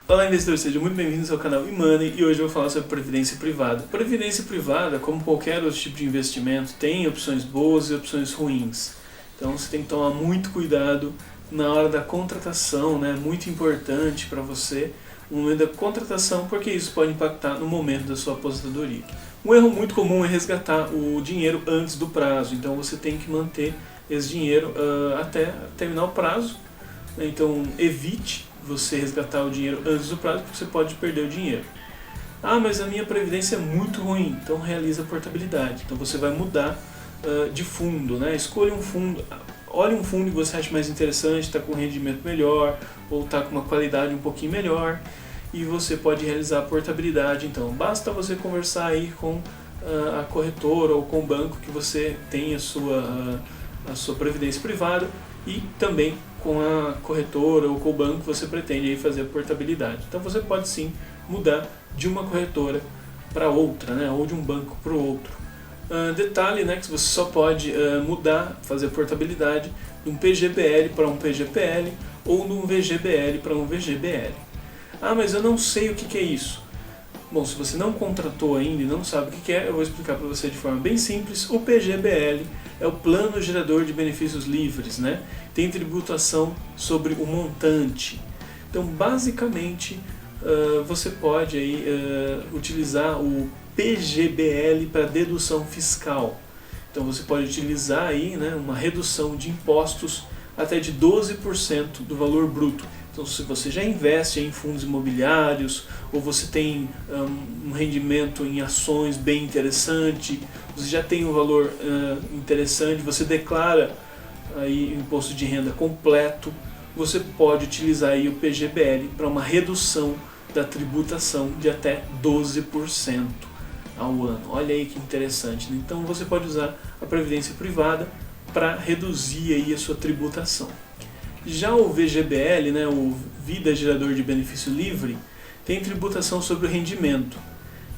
Olá investidor, seja muito bem-vindo ao canal eMoney e hoje eu vou falar sobre previdência privada. Previdência privada, como qualquer outro tipo de investimento, tem opções boas e opções ruins. Então você tem que tomar muito cuidado na hora da contratação, né? Muito importante para você no momento da contratação, porque isso pode impactar no momento da sua aposentadoria. Um erro muito comum é resgatar o dinheiro antes do prazo, então você tem que manter esse dinheiro até terminar o prazo. Então evite você resgatar o dinheiro antes do prazo, porque você pode perder o dinheiro. Ah, mas a minha previdência é muito ruim, então realiza a portabilidade. Então você vai mudar de fundo, né? Escolha um fundo, olhe um fundo que você acha mais interessante, está com um rendimento melhor, ou está com uma qualidade um pouquinho melhor, e você pode realizar a portabilidade. Então basta você conversar aí com a corretora ou com o banco que você tem a sua previdência privada, e também com a corretora ou com o banco que você pretende aí fazer a portabilidade. Então você pode sim mudar de uma corretora para outra, né? Ou de um banco para o outro. Detalhe, né, que você só pode mudar, fazer a portabilidade de um PGBL para um PGPL ou de um VGBL para um VGBL. Ah, mas eu não sei o que é isso. Bom, se você não contratou ainda e não sabe o que é, eu vou explicar para você de forma bem simples. O PGBL é o Plano Gerador de Benefícios Livres, né? Tem tributação sobre o montante. Então, basicamente, você pode aí, utilizar o PGBL para dedução fiscal. Então, você pode utilizar aí, né, uma redução de impostos até de 12% do valor bruto. Então, se você já investe em fundos imobiliários, ou você tem um rendimento em ações bem interessante, você já tem um valor interessante, você declara aí imposto de renda completo, você pode utilizar aí o PGBL para uma redução da tributação de até 12% ao ano. Olha aí que interessante, né? Então você pode usar a previdência privada para reduzir aí a sua tributação. Já o VGBL, né, o Vida Gerador de Benefício Livre, tem tributação sobre o rendimento.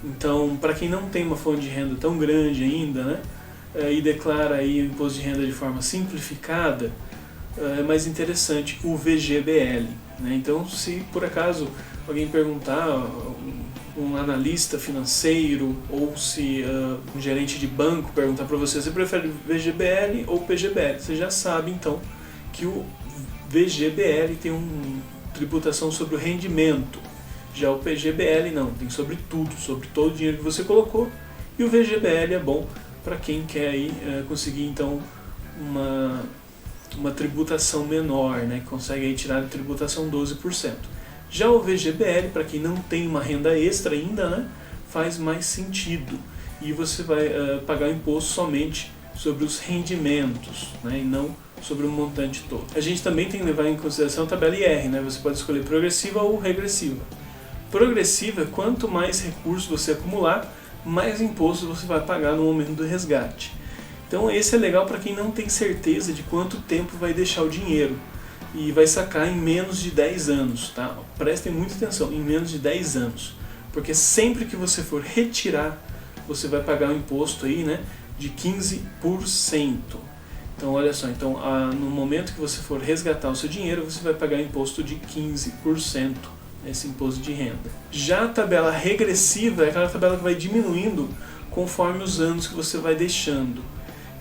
Então, para quem não tem uma fonte de renda tão grande ainda, né, e declara aí o imposto de renda de forma simplificada, é mais interessante o VGBL. Né? Então, se por acaso alguém perguntar, um analista financeiro ou se um gerente de banco perguntar para você, você prefere VGBL ou PGBL? Você já sabe então que o VGBL tem uma tributação sobre o rendimento. Já o PGBL não, tem sobre tudo, sobre todo o dinheiro que você colocou. E o VGBL é bom para quem quer aí, conseguir então uma tributação menor, né? Que consegue aí tirar a tributação 12%. Já o VGBL, para quem não tem uma renda extra ainda, né, faz mais sentido. E você vai pagar imposto somente sobre os rendimentos, né, e não sobre o montante todo. A gente também tem que levar em consideração a tabela IR, né? Você pode escolher progressiva ou regressiva. Progressiva é quanto mais recursos você acumular, mais imposto você vai pagar no momento do resgate. Então esse é legal para quem não tem certeza de quanto tempo vai deixar o dinheiro e vai sacar em menos de 10 anos, tá? Prestem muita atenção, em menos de 10 anos, porque sempre que você for retirar, você vai pagar um imposto aí, né, de 15%. Então olha só, então, no momento que você for resgatar o seu dinheiro, você vai pagar imposto de 15%, esse imposto de renda. Já a tabela regressiva é aquela tabela que vai diminuindo conforme os anos que você vai deixando.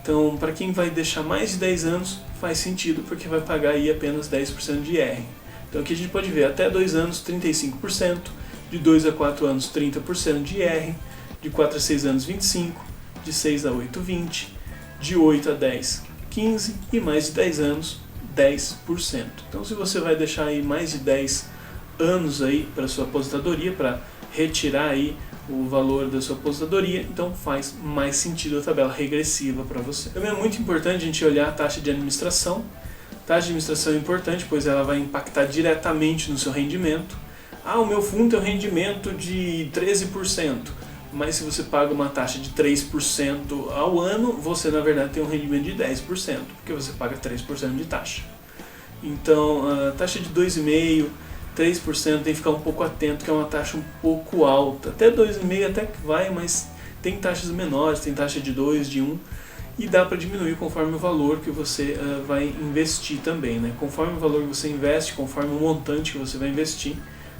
Então, para quem vai deixar mais de 10 anos, faz sentido, porque vai pagar aí apenas 10% de IR. Então aqui a gente pode ver até 2 anos 35%, de 2 a 4 anos 30% de IR, de 4 a 6 anos 25%, de 6 a 8 20%, de 8 a 10 15% e mais de 10 anos 10%. Então se você vai deixar aí mais de 10 anos aí para sua aposentadoria, para retirar aí o valor da sua aposentadoria, então faz mais sentido a tabela regressiva para você. Também é muito importante a gente olhar a taxa de administração. A taxa de administração é importante, pois ela vai impactar diretamente no seu rendimento. Ah, o meu fundo tem um rendimento de 13%, mas se você paga uma taxa de 3% ao ano, você na verdade tem um rendimento de 10%, porque você paga 3% de taxa. Então, a taxa de 2,5%, 3% tem que ficar um pouco atento, que é uma taxa um pouco alta. Até 2,5% até que vai, mas tem taxas menores, tem taxa de 2%, de 1%, e dá para diminuir conforme o valor que você vai investir também, né? Conforme o valor que você investe, conforme o montante que você vai investir,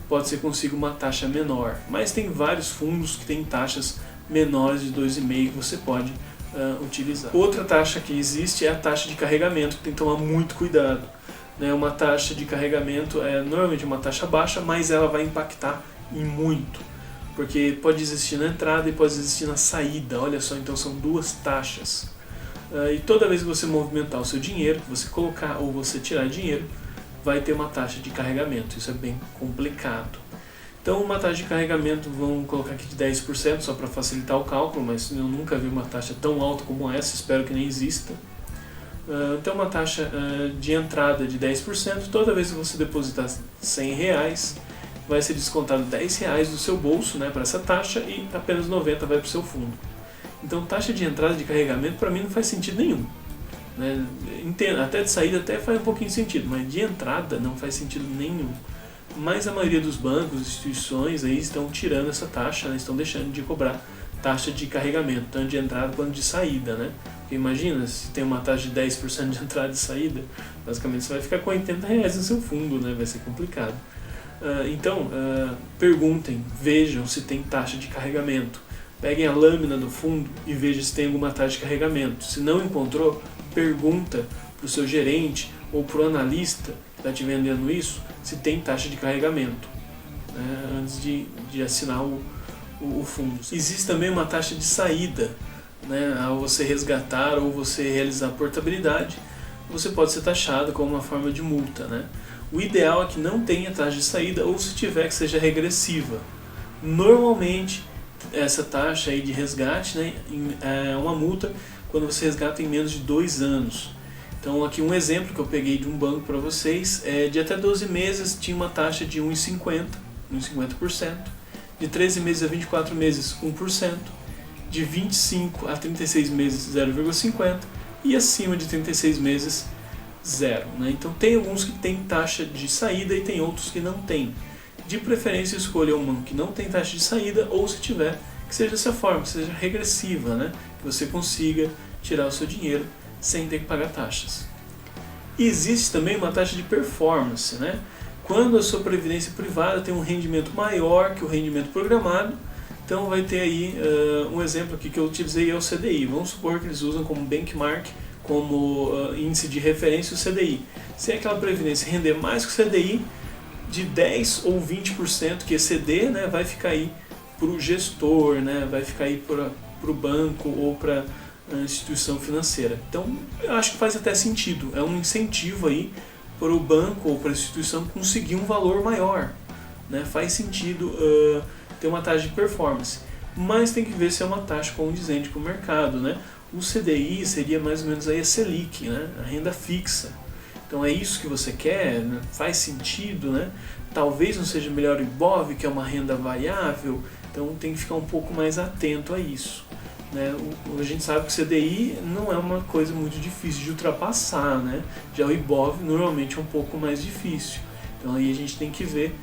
pode ser que consiga uma taxa menor. Mas tem vários fundos que têm taxas menores de 2,5% que você pode utilizar. Outra taxa que existe é a taxa de carregamento, que tem que tomar muito cuidado. Uma taxa de carregamento é normalmente uma taxa baixa, mas ela vai impactar em muito, porque pode existir na entrada e pode existir na saída. Olha só, então são duas taxas. E toda vez que você movimentar o seu dinheiro, que você colocar ou você tirar dinheiro, vai ter uma taxa de carregamento. Isso é bem complicado. Então uma taxa de carregamento, vamos colocar aqui de 10%, só para facilitar o cálculo, mas eu nunca vi uma taxa tão alta como essa, espero que nem exista. Então uma taxa de entrada de 10%, toda vez que você depositar R$100, vai ser descontado R$10 do seu bolso, para essa taxa, e apenas 90 vai para o seu fundo. Então taxa de entrada de carregamento para mim não faz sentido nenhum. Entendo, até de saída até faz um pouquinho de sentido, mas de entrada não faz sentido nenhum. Mas a maioria dos bancos, instituições aí estão tirando essa taxa, estão deixando de cobrar taxa de carregamento, tanto de entrada quanto de saída. Porque imagina, se tem uma taxa de 10% de entrada e saída, basicamente você vai ficar com R$80 no seu fundo, vai ser complicado. Então, perguntem, vejam se tem taxa de carregamento. Peguem a lâmina do fundo e vejam se tem alguma taxa de carregamento. Se não encontrou, pergunta para o seu gerente ou para o analista que está te vendendo isso, se tem taxa de carregamento, antes de assinar o fundo. Existe também uma taxa de saída, ao você resgatar ou você realizar portabilidade, você pode ser taxado como uma forma de multa. O ideal é que não tenha taxa de saída, ou se tiver, que seja regressiva. Normalmente, essa taxa aí de resgate é uma multa quando você resgata em menos de 2 anos. Então aqui um exemplo que eu peguei de um banco para vocês, de até 12 meses tinha uma taxa de 1,50%, de 13 meses a 24 meses 1%, de 25 a 36 meses 0,50% e acima de 36 meses 0%. Então tem alguns que tem taxa de saída e tem outros que não tem. De preferência escolha um que não tem taxa de saída, ou se tiver, que seja dessa forma, que seja regressiva, que você consiga tirar o seu dinheiro sem ter que pagar taxas. E existe também uma taxa de performance, quando a sua previdência privada tem um rendimento maior que o rendimento programado. Então vai ter aí um exemplo aqui que eu utilizei, é o CDI. Vamos supor que eles usam como benchmark, como índice de referência o CDI. Se aquela previdência render mais que o CDI, de 10 ou 20% que exceder, vai ficar aí para o gestor, vai ficar aí para o banco ou para a instituição financeira. Então eu acho que faz até sentido, é um incentivo aí para o banco ou para a instituição conseguir um valor maior. Faz sentido ter uma taxa de performance, mas tem que ver se é uma taxa condizente com o mercado. O CDI seria mais ou menos aí a Selic, a renda fixa. Então é isso que você quer? Faz sentido? Talvez não seja melhor o IBOV, que é uma renda variável, então tem que ficar um pouco mais atento a isso. A gente sabe que o CDI não é uma coisa muito difícil de ultrapassar, já o IBOV normalmente é um pouco mais difícil. Então aí a gente tem que ver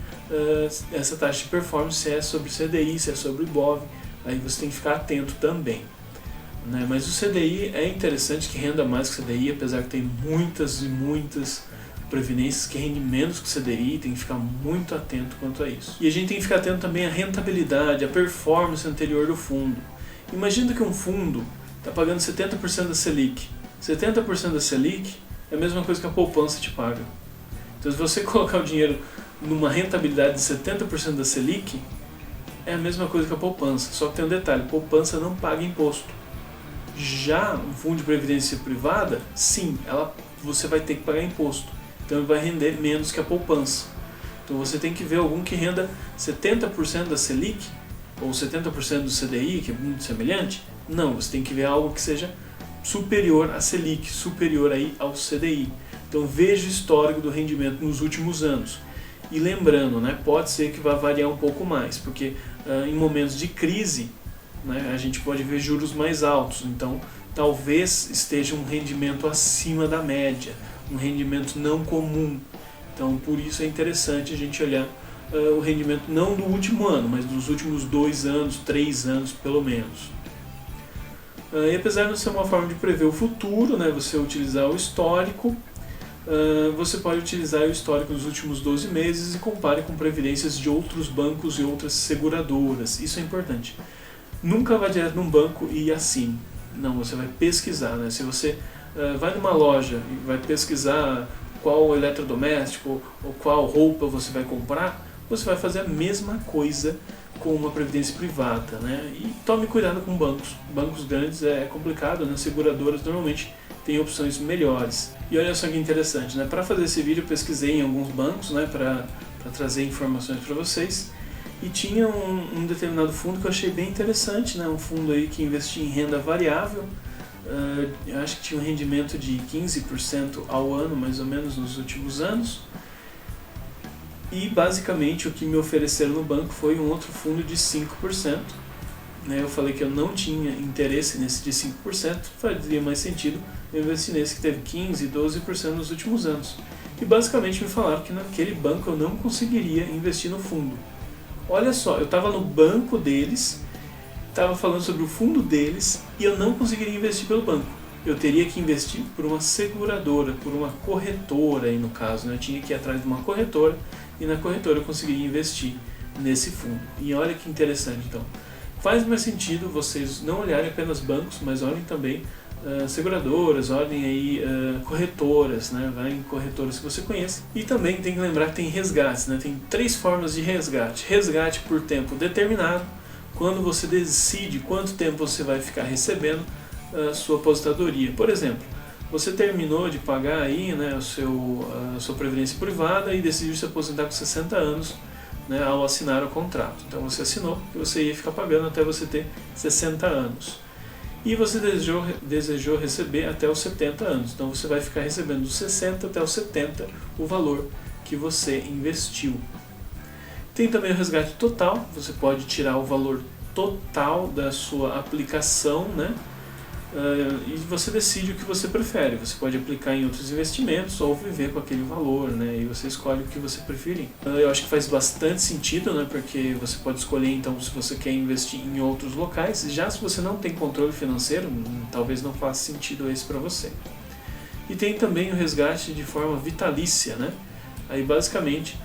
essa taxa de performance, se é sobre o CDI, se é sobre o IBOV, aí você tem que ficar atento também. Mas o CDI é interessante que renda mais que o CDI, apesar que tem muitas e muitas previdências que rendem menos que o CDI, tem que ficar muito atento quanto a isso. E a gente tem que ficar atento também à rentabilidade, à performance anterior do fundo. Imagina que um fundo está pagando 70% da Selic. 70% da Selic é a mesma coisa que a poupança te paga. Então se você colocar o dinheiro numa rentabilidade de 70% da Selic, é a mesma coisa que a poupança, só que tem um detalhe, poupança não paga imposto. Já um fundo de previdência privada, sim, você vai ter que pagar imposto, então ele vai render menos que a poupança. Então você tem que ver algum que renda 70% da Selic, ou 70% do CDI, que é muito semelhante. Não, você tem que ver algo que seja superior à Selic, superior aí ao CDI. Então veja o histórico do rendimento nos últimos anos. E lembrando, pode ser que vá variar um pouco mais, porque em momentos de crise, a gente pode ver juros mais altos, então talvez esteja um rendimento acima da média, um rendimento não comum. Então por isso é interessante a gente olhar o rendimento não do último ano, mas dos últimos 2 anos, 3 anos pelo menos. E apesar de não ser uma forma de prever o futuro, você utilizar o histórico, você pode utilizar o histórico dos últimos 12 meses e compare com previdências de outros bancos e outras seguradoras. Isso é importante. Nunca vá direto num banco e assine. Não, você vai pesquisar, né? Se você vai numa loja e vai pesquisar qual eletrodoméstico ou qual roupa você vai comprar, você vai fazer a mesma coisa com uma previdência privada, né? E tome cuidado com bancos. Bancos grandes é complicado, né? Seguradoras normalmente têm opções melhores. E olha só que interessante, né? Para fazer esse vídeo eu pesquisei em alguns bancos, né? Para trazer informações para vocês. E tinha um determinado fundo que eu achei bem interessante, né? Um fundo aí que investia em renda variável. Eu acho que tinha um rendimento de 15% ao ano, mais ou menos, nos últimos anos. E basicamente o que me ofereceram no banco foi um outro fundo de 5%. Eu falei que eu não tinha interesse nesse de 5%, fazia mais sentido eu investir nesse que teve 15%, 12% nos últimos anos. E basicamente me falaram que naquele banco eu não conseguiria investir no fundo. Olha só, eu estava no banco deles, estava falando sobre o fundo deles e eu não conseguiria investir pelo banco. Eu teria que investir por uma seguradora, por uma corretora aí no caso, né? Eu tinha que ir atrás de uma corretora e na corretora eu conseguiria investir nesse fundo. E olha que interessante então. Faz mais sentido vocês não olharem apenas bancos, mas olhem também seguradoras, olhem aí corretoras, né? Vai em corretoras que você conhece. E também tem que lembrar que tem resgates, né? Tem 3 formas de resgate. Resgate por tempo determinado, quando você decide quanto tempo você vai ficar recebendo a sua aposentadoria. Por exemplo, você terminou de pagar aí, né, a sua previdência privada e decidiu se aposentar com 60 anos, né, ao assinar o contrato. Então você assinou que você ia ficar pagando até você ter 60 anos. E você desejou receber até os 70 anos. Então você vai ficar recebendo dos 60 até os 70 o valor que você investiu. Tem também o resgate total. Você pode tirar o valor total da sua aplicação, né? E você decide o que você prefere. Você pode aplicar em outros investimentos ou viver com aquele valor, né? E você escolhe o que você preferir. Eu acho que faz bastante sentido, né? Porque você pode escolher então se você quer investir em outros locais. Já se você não tem controle financeiro, talvez não faça sentido esse para você. E tem também o resgate de forma vitalícia, né? Aí basicamente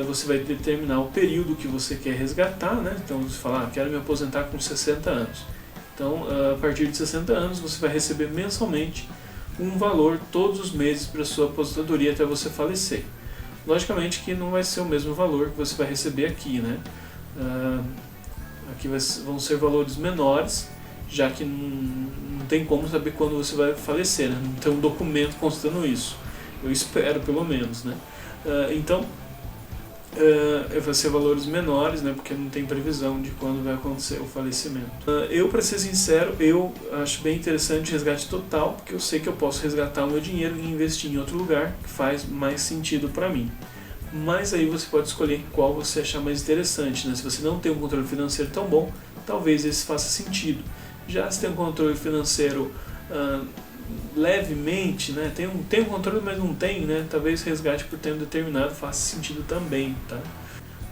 você vai determinar o período que você quer resgatar, né? Então você fala, quero me aposentar com 60 anos. Então, a partir de 60 anos, você vai receber mensalmente um valor todos os meses para a sua aposentadoria até você falecer. Logicamente que não vai ser o mesmo valor que você vai receber aqui, né? Aqui vão ser valores menores, já que não tem como saber quando você vai falecer, né? Não tem um documento constando isso. Eu espero, pelo menos, né? Então, vai ser valores menores, né, porque não tem previsão de quando vai acontecer o falecimento. Eu, para ser sincero, eu acho bem interessante o resgate total, porque eu sei que eu posso resgatar o meu dinheiro e investir em outro lugar que faz mais sentido para mim. Mas aí você pode escolher qual você achar mais interessante, né? Se você não tem um controle financeiro tão bom, talvez esse faça sentido. Já se tem um controle financeiro levemente, né? Tem um controle, mas não tem, né? Talvez resgate por tempo determinado faça sentido também, tá?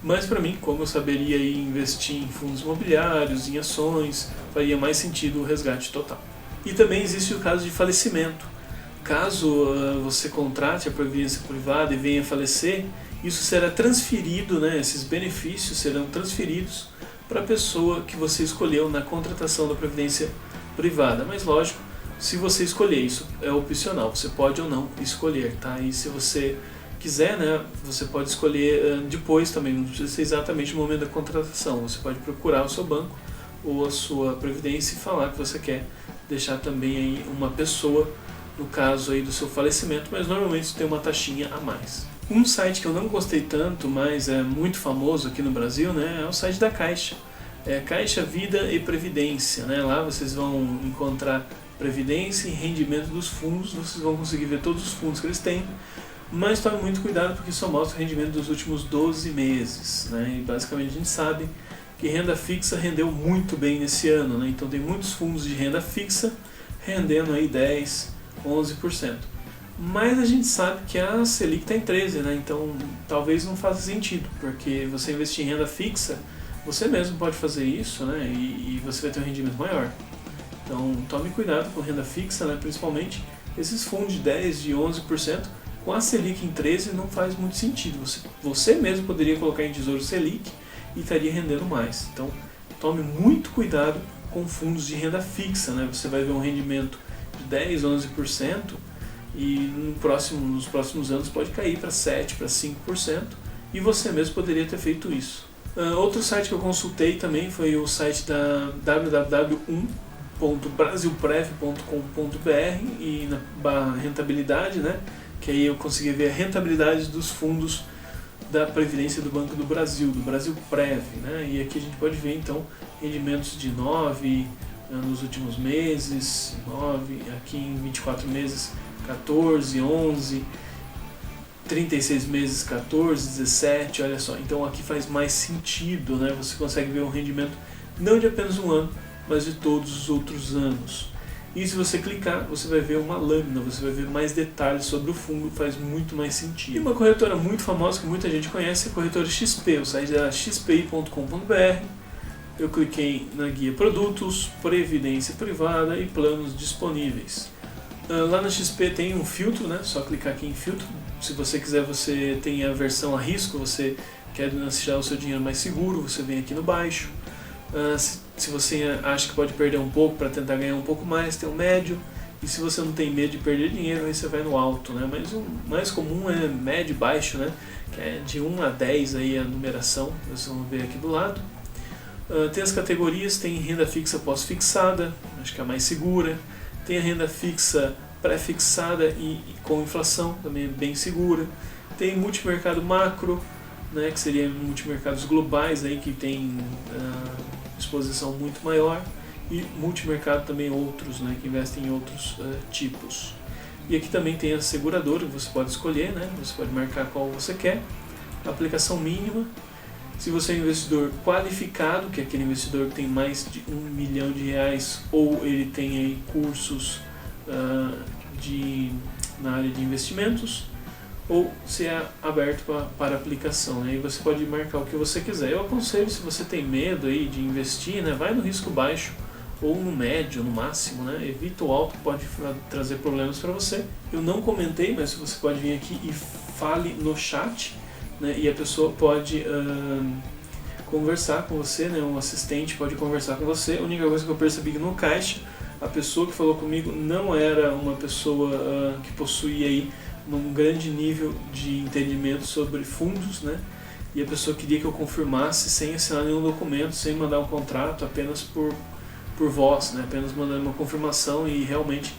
Mas para mim, como eu saberia investir em fundos imobiliários, em ações, faria mais sentido o resgate total. E também existe o caso de falecimento. Caso você contrate a previdência privada e venha a falecer, isso será transferido, né? Esses benefícios serão transferidos para a pessoa que você escolheu na contratação da previdência privada. Mas lógico, se você escolher, isso é opcional, você pode ou não escolher, tá? E se você quiser, né, você pode escolher depois também, não precisa ser exatamente no momento da contratação. Você pode procurar o seu banco ou a sua previdência e falar que você quer deixar também aí uma pessoa, no caso aí do seu falecimento, mas normalmente isso tem uma taxinha a mais. Um site que eu não gostei tanto, mas é muito famoso aqui no Brasil, né, é o site da Caixa. Caixa Vida e Previdência, né? Lá vocês vão encontrar previdência e rendimento dos fundos, vocês vão conseguir ver todos os fundos que eles têm, mas tome muito cuidado porque só mostra o rendimento dos últimos 12 meses, né? E basicamente a gente sabe que renda fixa rendeu muito bem nesse ano, né? Então tem muitos fundos de renda fixa rendendo aí 10, 11%. Mas a gente sabe que a Selic está em 13%, né? Então talvez não faça sentido, porque você investir em renda fixa, você mesmo pode fazer isso, né? E você vai ter um rendimento maior. Então tome cuidado com renda fixa, né? Principalmente esses fundos de 10%, de 11%, com a Selic em 13 não faz muito sentido. Você mesmo poderia colocar em Tesouro Selic e estaria rendendo mais. Então tome muito cuidado com fundos de renda fixa, né? Você vai ver um rendimento de 10, 11% e nos próximos anos pode cair para 7%, para 5%, e você mesmo poderia ter feito isso. Outro site que eu consultei também foi o site da www.brasilprev.com.br e na barra rentabilidade, né? Que aí eu consegui ver a rentabilidade dos fundos da Previdência do Banco do Brasil Prev, né? E aqui a gente pode ver então rendimentos de 9 nos últimos meses, 9, aqui em 24 meses 14, 11, 36 meses 14, 17, olha só. Então aqui faz mais sentido, né? Você consegue ver um rendimento não de apenas um ano, mas de todos os outros anos. E se você clicar, você vai ver uma lâmina, você vai ver mais detalhes sobre o fundo, faz muito mais sentido. E uma corretora muito famosa que muita gente conhece é a corretora XP, o site da xpi.com.br. Eu cliquei na guia Produtos, Previdência Privada e Planos Disponíveis. Lá na XP tem um filtro, né? Só clicar aqui em filtro. Se você quiser, você tem a versão a risco, você quer deixar o seu dinheiro mais seguro, você vem aqui no baixo. Se você acha que pode perder um pouco para tentar ganhar um pouco mais, tem o médio. E se você não tem medo de perder dinheiro, aí você vai no alto, né? Mas o mais comum é médio e baixo, né? Que é de 1 a 10 aí a numeração, vocês vão ver aqui do lado. Tem as categorias, tem renda fixa pós-fixada, acho que é a mais segura. Tem a renda fixa pré-fixada e com inflação, também é bem segura. Tem multimercado macro, né, que seria multimercados globais aí, que tem exposição muito maior, e multimercado também outros, né, que investem em outros tipos. E aqui também tem a seguradora, que você pode escolher, né, você pode marcar qual você quer. Aplicação mínima. Se você é um investidor qualificado, que é aquele investidor que tem mais de R$1 milhão, ou ele tem aí cursos na área de investimentos, ou se é aberto para aplicação, né? Aí você pode marcar o que você quiser. Eu aconselho, se você tem medo aí de investir, né, vai no risco baixo ou no médio, no máximo, né? Evita o alto, que pode trazer problemas para você. Eu não comentei, mas você pode vir aqui e fale no chat, né, e a pessoa pode conversar com você, né, um assistente pode conversar com você. A única coisa que eu percebi que no caixa, a pessoa que falou comigo não era uma pessoa que possuía aí um grande nível de entendimento sobre fundos, né, e a pessoa queria que eu confirmasse sem assinar nenhum documento, sem mandar um contrato, apenas por voz, né, apenas mandando uma confirmação, e realmente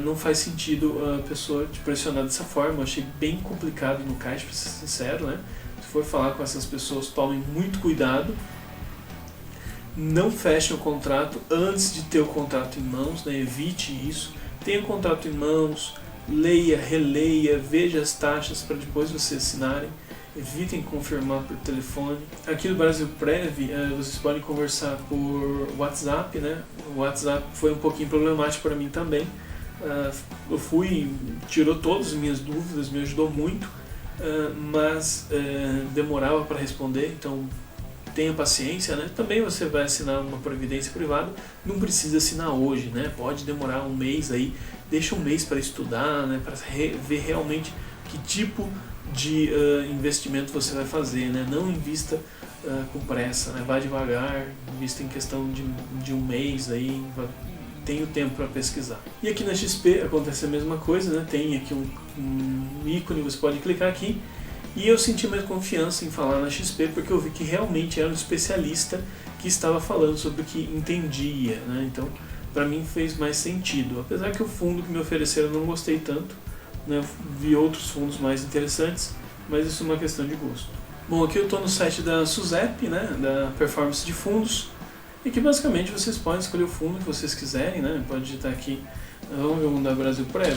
não faz sentido a pessoa te pressionar dessa forma. Eu achei bem complicado no caixa, para ser sincero, né? Se for falar com essas pessoas, tomem muito cuidado. Não fechem o contrato antes de ter o contrato em mãos, né? Evite isso. Tenha o contrato em mãos, leia, releia, veja as taxas para depois vocês assinarem. Evitem confirmar por telefone. Aqui no Brasil Prev, vocês podem conversar por WhatsApp, né? O WhatsApp foi um pouquinho problemático para mim também. Eu tirou todas as minhas dúvidas, me ajudou muito, mas demorava para responder, então tenha paciência, né? Também você vai assinar uma previdência privada, não precisa assinar hoje, né? Pode demorar um mês aí, deixa um mês para estudar, né? Para ver realmente que tipo de investimento você vai fazer, né? Não invista com pressa, né? Vá devagar, invista em questão de um mês aí, tenha o tempo para pesquisar. E aqui na XP acontece a mesma coisa, né? Tem aqui um ícone, você pode clicar aqui, e eu senti mais confiança em falar na XP porque eu vi que realmente era um especialista que estava falando sobre o que entendia, né? Então, para mim fez mais sentido. Apesar que o fundo que me ofereceram eu não gostei tanto, né? Eu vi outros fundos mais interessantes, mas isso é uma questão de gosto. Bom, aqui eu estou no site da SUSEP, né? Da Performance de Fundos. E que basicamente vocês podem escolher o fundo que vocês quiserem, né? Pode digitar aqui, vamos ver um da Brasil Prev,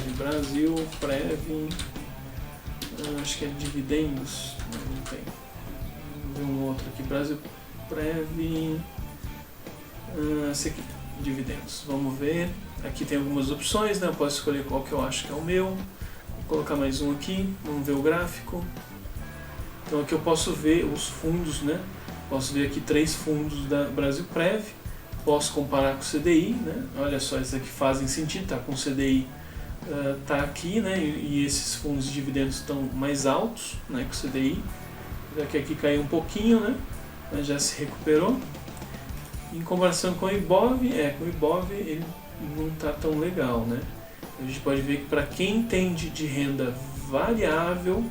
acho que é dividendos, não tem. Vamos ver um outro aqui, Brasil Prev, esse aqui, dividendos. Vamos ver, aqui tem algumas opções, né? Eu posso escolher qual que eu acho que é o meu. Vou colocar mais um aqui, vamos ver o gráfico. Então aqui eu posso ver os fundos, né? Posso ver aqui 3 fundos da Brasil Prev, posso comparar com o CDI, né? Olha só, esses aqui fazem sentido, tá com o CDI está aqui, né, e esses fundos de dividendos estão mais altos, né, que o CDI. Daqui aqui caiu um pouquinho, né, mas já se recuperou. Em comparação com o Ibov, com o Ibov ele não está tão legal, né. A gente pode ver que para quem entende de renda variável,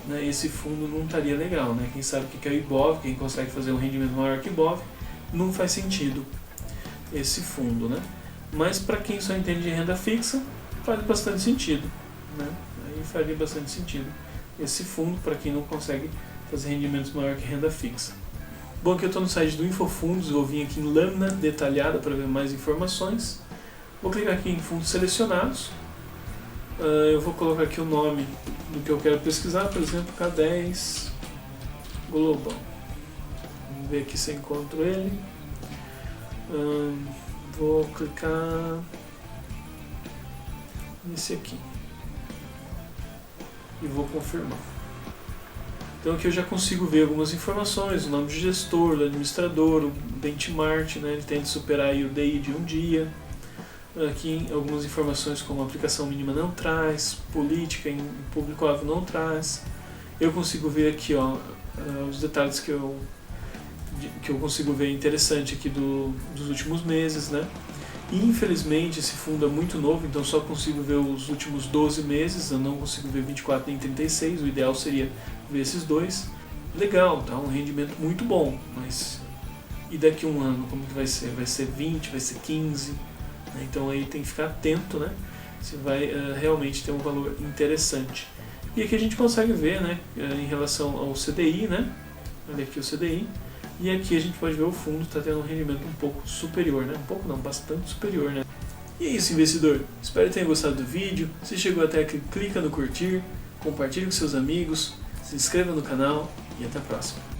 né, esse fundo não estaria legal, né. Quem sabe o que é o Ibov, quem consegue fazer um rendimento maior que o Ibov, não faz sentido esse fundo, né. Mas para quem só entende de renda fixa, faz bastante sentido, né? Aí faria bastante sentido esse fundo para quem não consegue fazer rendimentos maior que renda fixa. Bom, aqui eu estou no site do Infofundos, eu vim aqui em lâmina detalhada para ver mais informações. Vou clicar aqui em fundos selecionados. Eu vou colocar aqui o nome do que eu quero pesquisar, por exemplo, K10 Global. Vamos ver aqui se eu encontro ele. Vou clicar nesse aqui e vou confirmar. Então aqui eu já consigo ver algumas informações, o nome do gestor, do administrador, o benchmark, né, ele tenta superar aí o DI de um dia. Aqui algumas informações como a aplicação mínima não traz, política em público-alvo não traz. Eu consigo ver aqui os detalhes que eu consigo ver interessante aqui dos últimos meses, né? Infelizmente esse fundo é muito novo, então só consigo ver os últimos 12 meses, eu não consigo ver 24 nem 36, o ideal seria ver esses dois. Legal, tá? Um rendimento muito bom, mas e daqui a um ano como que vai ser? Vai ser 20, vai ser 15? Né? Então aí tem que ficar atento, né? Se vai realmente ter um valor interessante. E aqui a gente consegue ver, né, em relação ao CDI, né? Olha aqui o CDI. E aqui a gente pode ver o fundo está tendo um rendimento um pouco superior, né? Um pouco não, bastante superior, né? E é isso, investidor. Espero que tenha gostado do vídeo. Se chegou até aqui, clica no curtir, compartilhe com seus amigos, se inscreva no canal e até a próxima.